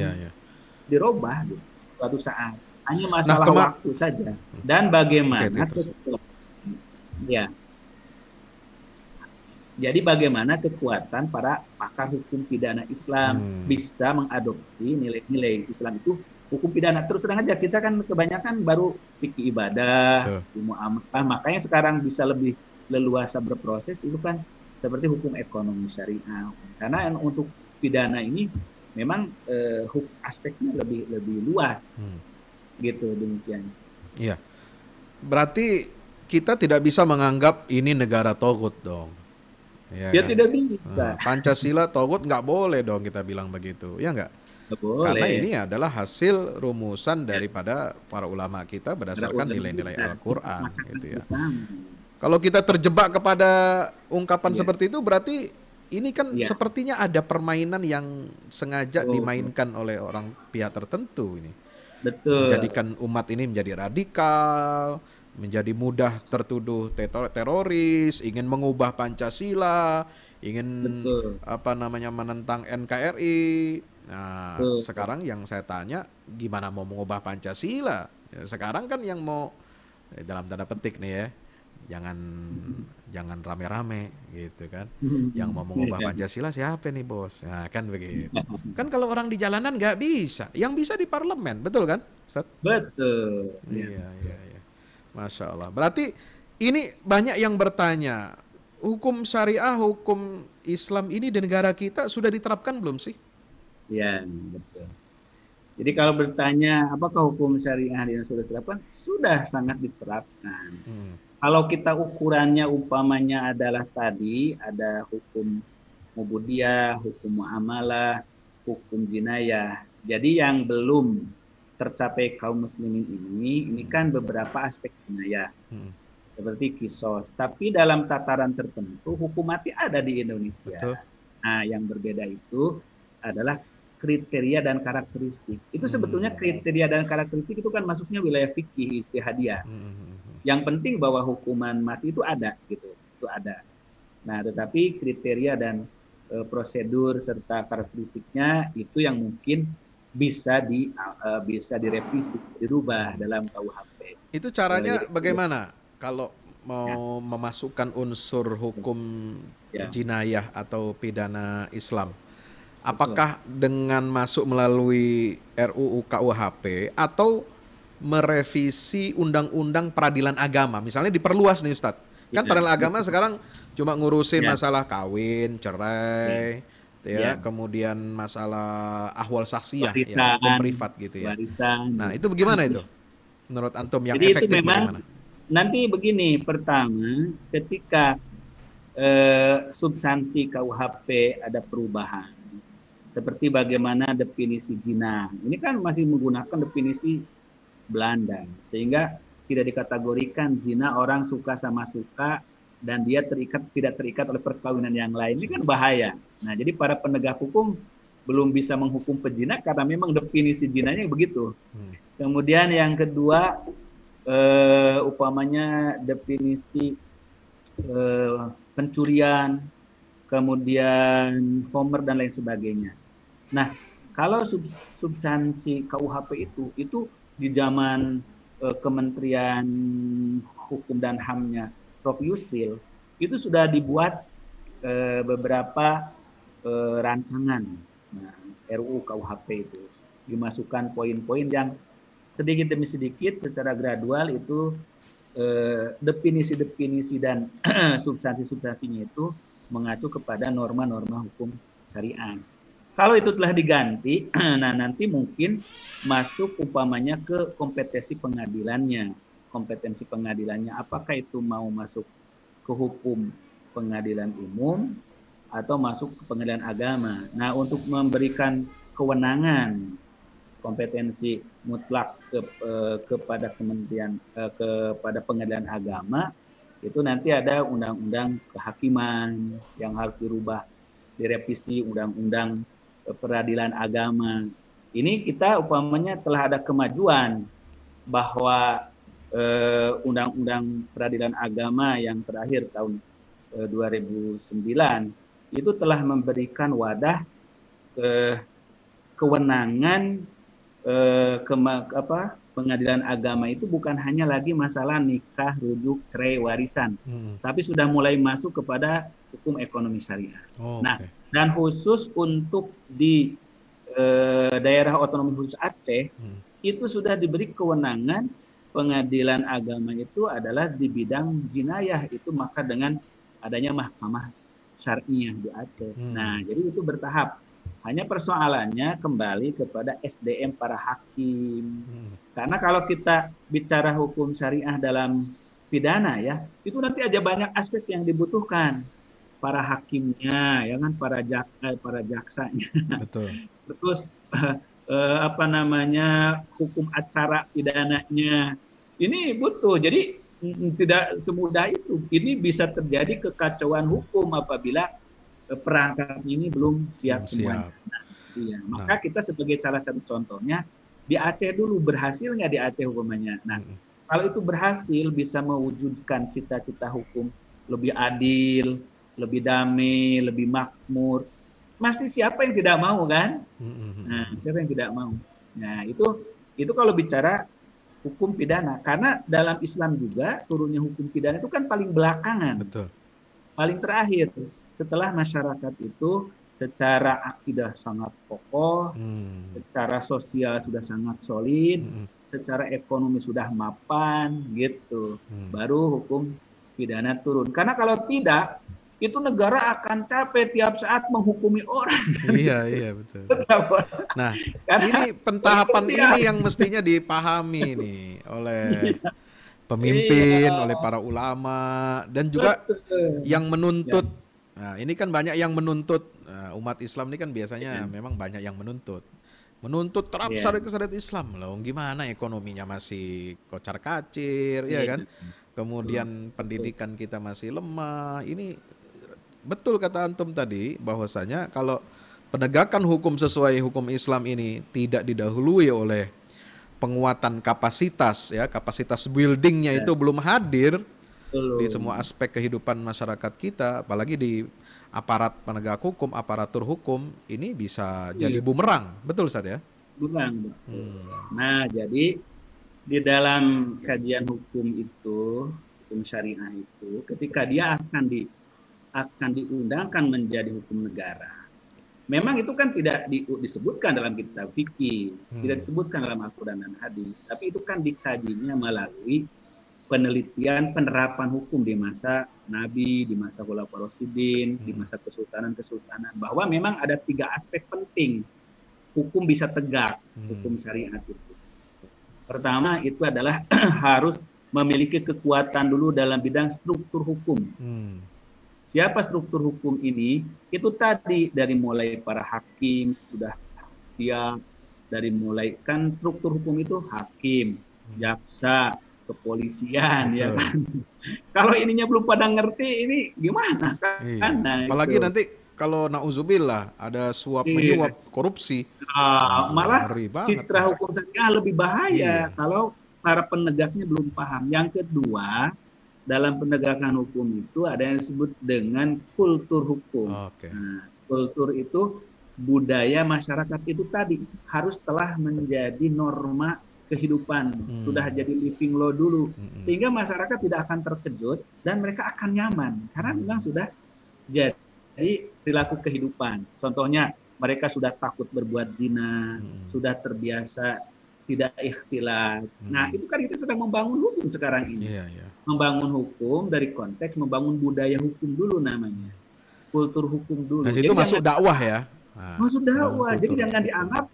dirubah gitu, suatu saat. Hanya masalah waktu saja. Dan bagaimana jadi bagaimana kekuatan para pakar hukum pidana Islam bisa mengadopsi nilai-nilai Islam itu hukum pidana. Terus terang aja, kita kan kebanyakan baru fikih ibadah, ilmu amalah, makanya sekarang bisa lebih leluasa berproses itu kan seperti hukum ekonomi syariah. Karena untuk pidana ini memang aspeknya lebih luas, gitu, demikian. Iya. Berarti kita tidak bisa menganggap ini negara togut dong. Ya kan? Tidak bisa. Pancasila togut nggak boleh dong kita bilang begitu, ya nggak? Karena ini adalah hasil rumusan daripada para ulama kita berdasarkan nilai-nilai Al-Quran, gitu ya. Kalau kita terjebak kepada ungkapan seperti itu, berarti ini kan sepertinya ada permainan yang sengaja dimainkan oleh orang pihak tertentu ini. Betul. Menjadikan umat ini menjadi radikal, menjadi mudah tertuduh teroris, ingin mengubah Pancasila, ingin menentang NKRI. Nah, sekarang yang saya tanya, gimana mau mengubah Pancasila? Ya, sekarang kan yang mau dalam tanda petik nih ya, jangan rame-rame gitu kan. Yang mau mengubah Pancasila siapa nih, bos? Nah, kan begitu. Kan kalau orang di jalanan nggak bisa, yang bisa di parlemen, betul kan, Ustaz? Betul. Iya. Masya Allah. Berarti ini banyak yang bertanya, hukum syariah, hukum Islam ini di negara kita sudah diterapkan belum sih? Ya, betul. Jadi kalau bertanya apakah hukum syariah yang sudah diterapkan, sudah sangat diterapkan. Kalau kita ukurannya umpamanya adalah tadi ada hukum mubudiyah, hukum muamalah, hukum jinayah. Jadi yang belum tercapai kaum muslimin ini kan beberapa aspek jinayah, seperti kisos. Tapi dalam tataran tertentu hukum mati ada di Indonesia. Betul. Nah, yang berbeda itu adalah kriteria dan karakteristik. Itu sebetulnya kriteria dan karakteristik itu kan masuknya wilayah fikih istihadiyah. Yang penting bahwa hukuman mati itu ada, gitu. Itu ada. Nah, tetapi kriteria dan prosedur serta karakteristiknya itu yang mungkin bisa direvisi, dirubah dalam KUHP. Itu caranya bagaimana? Kalau mau memasukkan unsur hukum jinayah atau pidana Islam, apakah dengan masuk melalui RUU KUHP atau merevisi undang-undang peradilan agama, misalnya diperluas nih, Ustadz? Kan peradilan agama sekarang cuma ngurusin masalah kawin, cerai, ya, Ya, kemudian masalah ahwal saksiyah ya, hukum warisan, privat gitu ya. warisan. Nah, Ya. itu bagaimana itu? Menurut antum yang Jadi itu efektif memang bagaimana? nanti begini, pertama ketika substansi KUHP ada perubahan, seperti bagaimana definisi zina. Ini kan masih menggunakan definisi Belanda, sehingga tidak dikategorikan zina orang suka sama suka dan dia tidak terikat oleh perkawinan yang lain. Ini kan bahaya. Nah, jadi para penegak hukum belum bisa menghukum pezina karena memang definisi zinanya begitu. Kemudian yang kedua, upamanya definisi pencurian, kemudian homer dan lain sebagainya. Nah, kalau substansi KUHP itu di zaman Kementerian Hukum dan HAM-nya Prof. Yusril itu sudah dibuat beberapa rancangan. Nah, RUU KUHP itu dimasukkan poin-poin yang sedikit demi sedikit secara gradual itu definisi-definisi dan substansi-substansinya itu mengacu kepada norma-norma hukum syariah. Kalau itu telah diganti, nah nanti mungkin masuk umpamanya ke kompetensi pengadilannya. Kompetensi pengadilannya, apakah itu mau masuk ke hukum pengadilan umum atau masuk ke pengadilan agama. Nah, untuk memberikan kewenangan kompetensi mutlak kepada kementerian kepada pengadilan agama itu nanti ada undang-undang kehakiman yang harus dirubah, direvisi undang-undang peradilan agama. Ini kita umpamanya telah ada kemajuan bahwa undang-undang peradilan agama yang terakhir tahun 2009 itu telah memberikan wadah kewenangan pengadilan agama itu bukan hanya lagi masalah nikah, rujuk, cerai, warisan, tapi sudah mulai masuk kepada hukum ekonomi syariah. Nah, Okay. dan khusus untuk di daerah otonomi khusus Aceh itu sudah diberi kewenangan pengadilan agama itu adalah di bidang jinayah itu maka dengan adanya mahkamah syariah di Aceh. Nah, jadi itu bertahap. Hanya persoalannya kembali kepada SDM para hakim. Karena kalau kita bicara hukum syariah dalam pidana ya, itu nanti aja banyak aspek yang dibutuhkan. Para hakimnya, ya kan, para jaksanya. Betul. Terus apa namanya hukum acara pidananya. Ini butuh. Jadi tidak semudah itu. Ini bisa terjadi kekacauan hukum apabila perangkat ini belum siap semuanya. Nah, iya. Maka kita sebagai salah satu contohnya di Aceh dulu berhasil nggak di Aceh hukumannya. Nah, kalau itu berhasil bisa mewujudkan cita-cita hukum lebih adil, lebih damai, lebih makmur. Pasti siapa yang tidak mau kan? Nah, siapa yang tidak mau? Nah, itu kalau bicara hukum pidana. Karena dalam Islam juga turunnya hukum pidana itu kan paling belakangan. Betul. Paling terakhir. Setelah masyarakat itu secara akidah sangat kokoh, secara sosial sudah sangat solid, secara ekonomi sudah mapan, gitu. Baru hukum pidana turun. Karena kalau tidak, itu negara akan capek tiap saat menghukumi orang. Iya, iya betul. Nah, ini pentahapan ini yang mestinya dipahami nih oleh pemimpin, oleh para ulama, dan juga yang menuntut. Nah, ini kan banyak yang menuntut. Umat Islam ini kan biasanya memang banyak yang menuntut. Menuntut terap syariat Islam loh. Gimana ekonominya masih kocar-kacir, ya kan? Kemudian pendidikan kita masih lemah. Ini betul kata antum tadi bahwasanya kalau penegakan hukum sesuai hukum Islam ini tidak didahului oleh penguatan kapasitas, ya, kapasitas buildingnya itu belum hadir di semua aspek kehidupan masyarakat kita, apalagi di aparat penegak hukum, aparatur hukum, ini bisa jadi bumerang, betul Ustaz ya? Bumerang, betul. Nah, jadi di dalam kajian hukum itu, hukum syariah itu, ketika dia akan diundangkan menjadi hukum negara, memang itu kan tidak disebutkan dalam kitab fikih, tidak disebutkan dalam Al-Quran dan hadis, tapi itu kan dikajinya melalui penelitian penerapan hukum di masa Nabi, di masa Khulafaur Rasyidin, di masa kesultanan-kesultanan, bahwa memang ada 3 aspek penting hukum bisa tegak, hukum syariat itu. Pertama itu adalah harus memiliki kekuatan dulu dalam bidang struktur hukum. Siapa struktur hukum ini? Itu tadi dari mulai para hakim sudah siap, dari mulai kan struktur hukum itu hakim, jaksa, kepolisian, ya kan. Kalau ininya belum pada ngerti, ini gimana kan? Iya. Nah, Apalagi itu. nanti kalau nauzubillah ada suap menyuap korupsi, Malah ngeri banget. citra hukum syariah lebih bahaya Iya. kalau para penegaknya belum paham. Yang kedua, dalam penegakan hukum itu ada yang disebut dengan kultur hukum. Oke. Nah, kultur itu budaya masyarakat itu tadi harus telah menjadi norma kehidupan, sudah jadi living law dulu, sehingga masyarakat tidak akan terkejut dan mereka akan nyaman karena memang sudah jadi perilaku kehidupan. Contohnya mereka sudah takut berbuat zina, sudah terbiasa tidak ikhtilat. Nah, itu kan kita sedang membangun hukum sekarang ini. Membangun hukum dari konteks membangun budaya hukum dulu namanya. Kultur hukum dulu. Nah, itu masuk dakwah ya. Masuk dakwah. Jadi jangan dianggap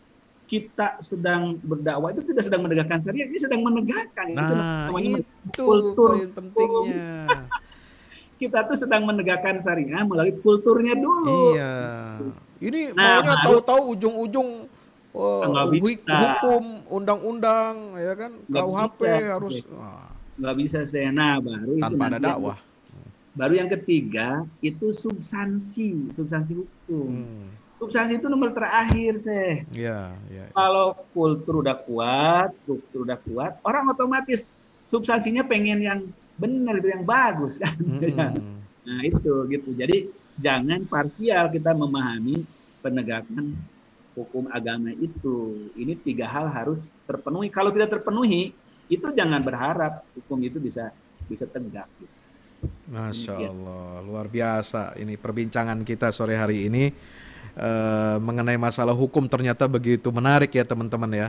kita sedang berdakwah itu tidak sedang menegakkan syariat, ini sedang menegakkan. Nah, itu kultur poin pentingnya. Kita tuh sedang menegakkan syariat melalui kulturnya dulu. Iya. Ini maunya tahu-tahu ujung-ujung hukum, undang-undang, ya kan, KUHP harus. Nggak bisa sena baru tanpa itu ada dakwah. Baru yang ketiga itu substansi hukum. Substansi itu nomor terakhir Ya. Kalau kultur udah kuat, struktur udah kuat, orang otomatis substansinya pengen yang benar, itu yang bagus kan. Nah itu gitu. Jadi jangan parsial kita memahami penegakan hukum agama itu. Ini 3 hal harus terpenuhi. Kalau tidak terpenuhi, itu jangan berharap hukum itu bisa tegak. Masya Allah, luar biasa. Ini perbincangan kita sore hari ini mengenai masalah hukum ternyata begitu menarik ya teman-teman ya.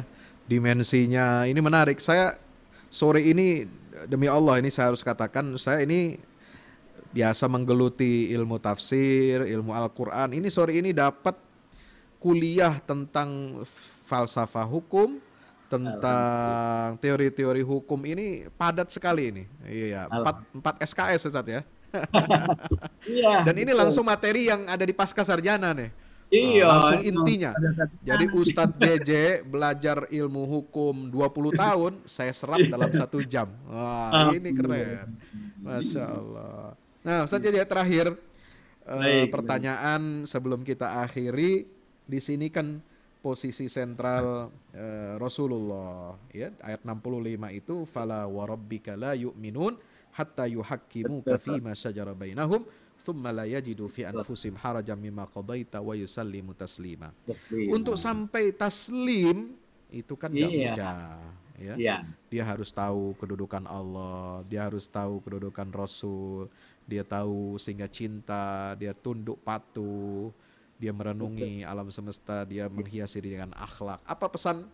Dimensinya ini menarik. Saya sore ini demi Allah ini saya harus katakan, saya ini biasa menggeluti ilmu tafsir, ilmu Al-Quran. Ini sore ini dapat kuliah tentang falsafah hukum, tentang teori-teori hukum, ini padat sekali ini. Iya, 4 SKS Ustaz ya. Iya. Dan ini langsung materi yang ada di pasca sarjana nih. Iya. Langsung intinya. Jadi Ustadz JJ belajar ilmu hukum 20 tahun, saya serap dalam 1 jam. Wah, ini keren. Masya Allah. Nah, Ustadz JJ terakhir pertanyaan sebelum kita akhiri. Di sini kan posisi sentral Rasulullah ya, ayat 65 itu fala warabbika la yu'minun hatta yuhakkimuka fima syajara bainahum thumma la yajidu fi anfusihim harajan mimma qadaita wa yusallimu taslima. Untuk sampai taslim itu kan enggak mudah ya. Dia harus tahu kedudukan Allah, dia harus tahu kedudukan Rasul, dia tahu sehingga cinta, dia tunduk patuh, dia merenungi alam semesta, dia menghiasi diri dengan akhlak. Apa pesan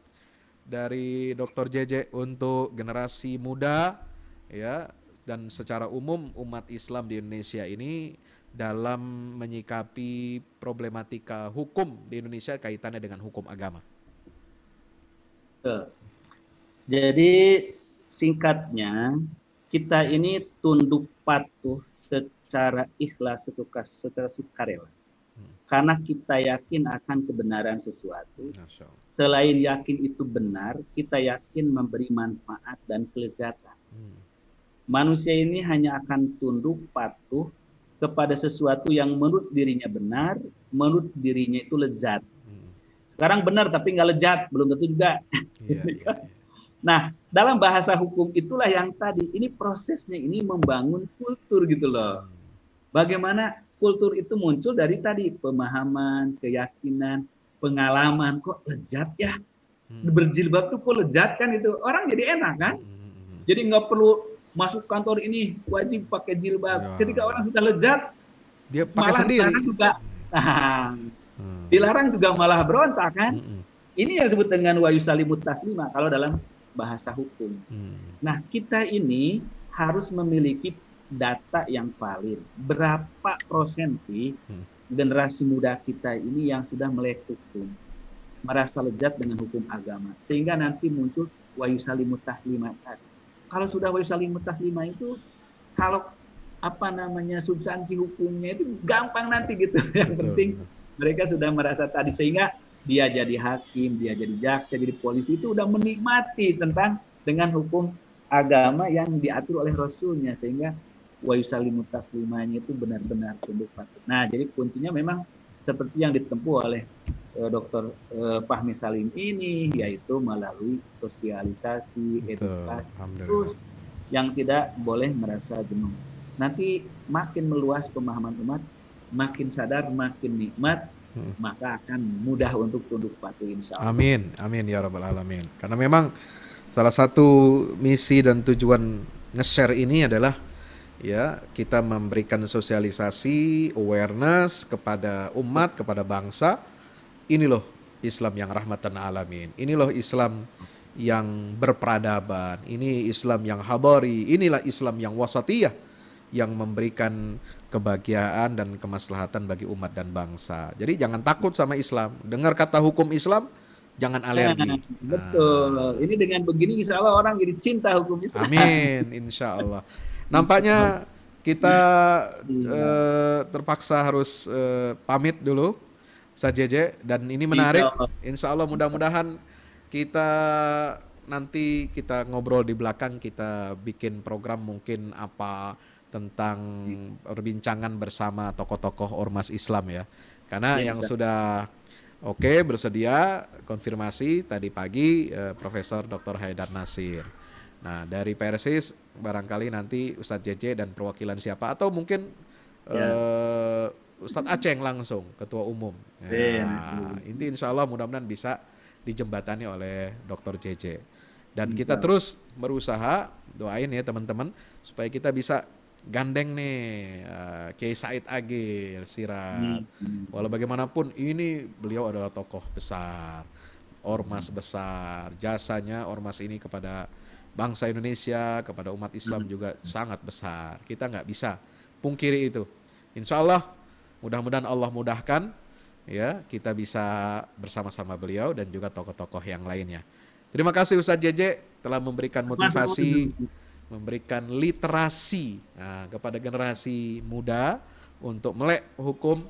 dari Dr. JJ untuk generasi muda ya, dan secara umum umat Islam di Indonesia ini dalam menyikapi problematika hukum di Indonesia kaitannya dengan hukum agama? Jadi singkatnya, kita ini tunduk patuh secara ikhlas, secara sukarela. Karena kita yakin akan kebenaran sesuatu. Selain yakin itu benar, kita yakin memberi manfaat dan kelezatan. Manusia ini hanya akan tunduk patuh kepada sesuatu yang menurut dirinya benar, menurut dirinya itu lezat. Sekarang benar tapi nggak lezat, belum tentu juga. Nah, dalam bahasa hukum itulah yang tadi, ini prosesnya ini membangun kultur gitu loh. Bagaimana kultur itu muncul dari tadi pemahaman, keyakinan, pengalaman, kok lezat ya, berjilbab tuh kok lezat kan, itu orang jadi enak kan. Jadi nggak perlu masuk kantor ini wajib pakai jilbab. Ketika orang sudah lezat, dia pakai sendiri juga. Dilarang juga malah berontak kan. Ini yang disebut dengan wa yusallimu taslima kalau dalam bahasa hukum. Nah, kita ini harus memiliki data yang valid. Berapa persen sih generasi muda kita ini yang sudah melek hukum, merasa lezat dengan hukum agama, sehingga nanti muncul wa yusallimu taslima tadi. Kalau sudah wa yusallimu taslima itu, kalau substansi hukumnya itu gampang nanti gitu. Yang penting mereka sudah merasa tadi, sehingga dia jadi hakim, dia jadi jaksa, jadi polisi, itu udah menikmati dengan hukum agama yang diatur oleh Rasulnya, sehingga wa yusallimu taslimanya itu benar-benar tunduk patuh. Nah, jadi kuncinya memang seperti yang ditempuh oleh Dr. Fahmi Salim ini, yaitu melalui sosialisasi, edukasi, terus yang tidak boleh merasa jenuh. Nanti makin meluas pemahaman umat, makin sadar, makin nikmat, maka akan mudah untuk tunduk patuh, insya Allah. Amin, amin ya rabbal alamin. Karena memang salah satu misi dan tujuan nge-share ini adalah ya kita memberikan sosialisasi, awareness kepada umat, kepada bangsa. Ini loh Islam yang rahmatan alamin. Ini loh Islam yang berperadaban. Ini Islam yang hadari. Inilah Islam yang wasatiyah, yang memberikan kebahagiaan dan kemaslahatan bagi umat dan bangsa. Jadi jangan takut sama Islam. Dengar kata hukum Islam, jangan alergi. Betul. Ini dengan begini insya Allah orang jadi cinta hukum Islam. Amin, insya Allah. Nampaknya kita terpaksa harus pamit dulu, Ustaz JJ, dan ini menarik. Insya Allah mudah-mudahan kita nanti kita ngobrol di belakang, kita bikin program mungkin apa tentang perbincangan bersama tokoh-tokoh ormas Islam ya. Karena yang sudah bersedia konfirmasi tadi pagi Profesor Dr. Haidar Nasir. Nah, dari Persis barangkali nanti Ustadz JJ dan perwakilan siapa, atau mungkin Ustadz Aceh langsung, Ketua Umum. Nah, ini insya Allah mudah-mudahan bisa dijembatani oleh Dr. JJ. Dan kita terus berusaha, doain ya teman-teman, supaya kita bisa gandeng nih Kiai Said Agil Sirat. Walau bagaimanapun ini beliau adalah tokoh besar, ormas besar, jasanya ormas ini kepada bangsa Indonesia, kepada umat Islam juga sangat besar. Kita nggak bisa pungkiri itu. Insya Allah mudah-mudahan Allah mudahkan ya, kita bisa bersama-sama beliau dan juga tokoh-tokoh yang lainnya. Terima kasih Ustadz JJ telah memberikan motivasi, memberikan literasi kepada generasi muda untuk melek hukum,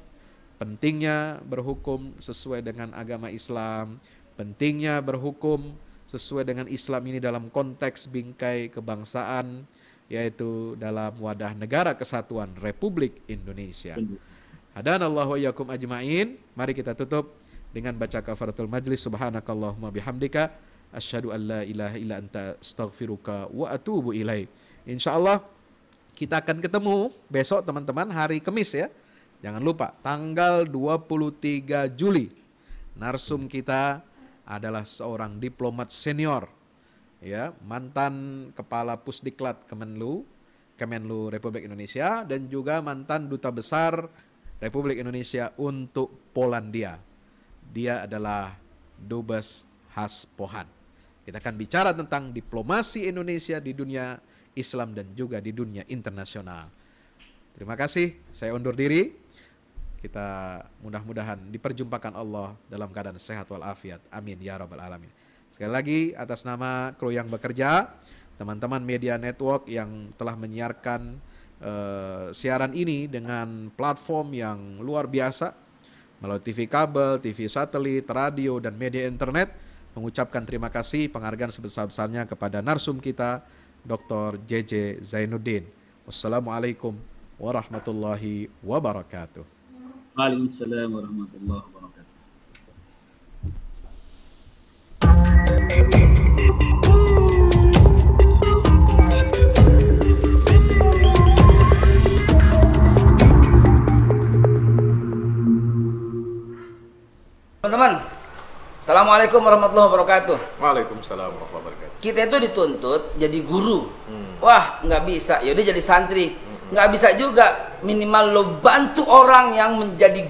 pentingnya berhukum sesuai dengan agama Islam, pentingnya berhukum sesuai dengan Islam ini dalam konteks bingkai kebangsaan, yaitu dalam wadah negara kesatuan Republik Indonesia. Hadanallahu wa iyyakum ajma'in. Mari kita tutup dengan baca kafaratul majlis. Subhanakallahumma bihamdika asyhadu an la ilaha illa anta astaghfiruka wa atubu ilaik. Insyaallah kita akan ketemu besok teman-teman, hari Kamis ya. Jangan lupa tanggal 23 Juli. Narsum kita adalah seorang diplomat senior ya, mantan kepala Pusdiklat Kemenlu Republik Indonesia dan juga mantan duta besar Republik Indonesia untuk Polandia. Dia adalah Dubes Haspohan. Kita akan bicara tentang diplomasi Indonesia di dunia Islam dan juga di dunia internasional. Terima kasih, saya undur diri. Kita mudah-mudahan diperjumpakan Allah dalam keadaan sehat walafiat. Amin ya rabbal alamin. Sekali lagi atas nama kru yang bekerja, teman-teman media network yang telah menyiarkan siaran ini dengan platform yang luar biasa melalui TV kabel, TV satelit, radio dan media internet, mengucapkan terima kasih, penghargaan sebesar-besarnya kepada narsum kita Dr. JJ Zainuddin. Wassalamualaikum warahmatullahi wabarakatuh. Waalaikumsalam warahmatullahi wabarakatuh. Teman-teman, assalamualaikum warahmatullahi wabarakatuh. Waalaikumsalam warahmatullahi wabarakatuh. Kita itu dituntut jadi guru. Wah, nggak bisa. Yaudah jadi santri. Nggak bisa juga. Minimal lo bantu orang yang menjadi guru.